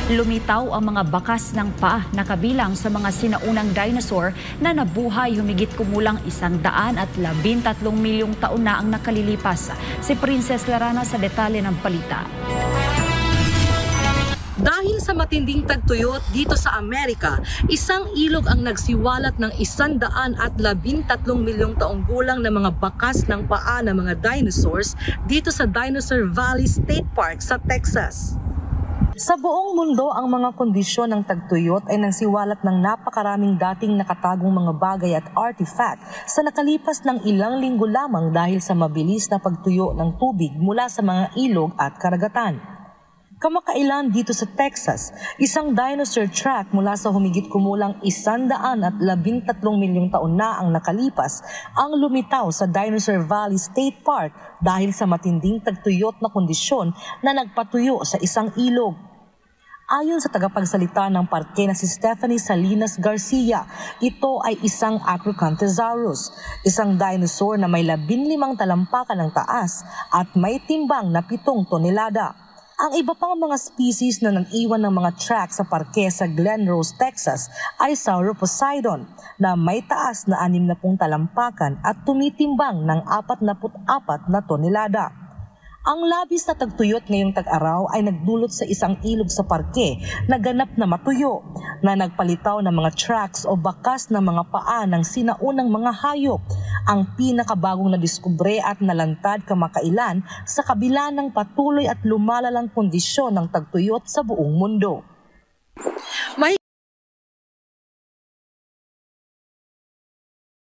Lumitaw ang mga bakas ng paa na kabilang sa mga sinaunang dinosaur na nabuhay humigit kumulang 113 milyong taon na ang nakalilipas. Si Princess Larana sa detalye ng balita. Dahil sa matinding tagtuyot dito sa Amerika, isang ilog ang nagsiwalat ng 113 milyong taong gulang na mga bakas ng paa ng mga dinosaurs dito sa Dinosaur Valley State Park sa Texas. Sa buong mundo, ang mga kondisyon ng tagtuyot ay nagsiwalat ng napakaraming dating nakatagong mga bagay at artifact sa nakalipas ng ilang linggo lamang dahil sa mabilis na pagtuyo ng tubig mula sa mga ilog at karagatan. Kamakailan dito sa Texas, isang dinosaur track mula sa humigit kumulang 113 milyong taon na ang nakalipas ang lumitaw sa Dinosaur Valley State Park dahil sa matinding tagtuyot na kondisyon na nagpatuyo sa isang ilog. Ayon sa tagapagsalita ng parke na si Stephanie Salinas Garcia, ito ay isang Acrocanthosaurus, isang dinosaur na may 15 talampakan ng taas at may timbang na 7 tonelada. Ang iba pang mga species na nag-iwan ng mga track sa parke sa Glen Rose, Texas ay Sauroposeidon na may taas na 60 talampakan at tumitimbang ng 44 na tonelada. Ang labis na tagtuyot ngayong tag-araw ay nagdulot sa isang ilog sa parke na ganap na matuyo, na nagpalitaw ng mga tracks o bakas ng mga paa ng sinaunang mga hayop, ang pinakabagong nadiskubre at nalantad kamakailan sa kabila ng patuloy at lumalalang kondisyon ng tagtuyot sa buong mundo.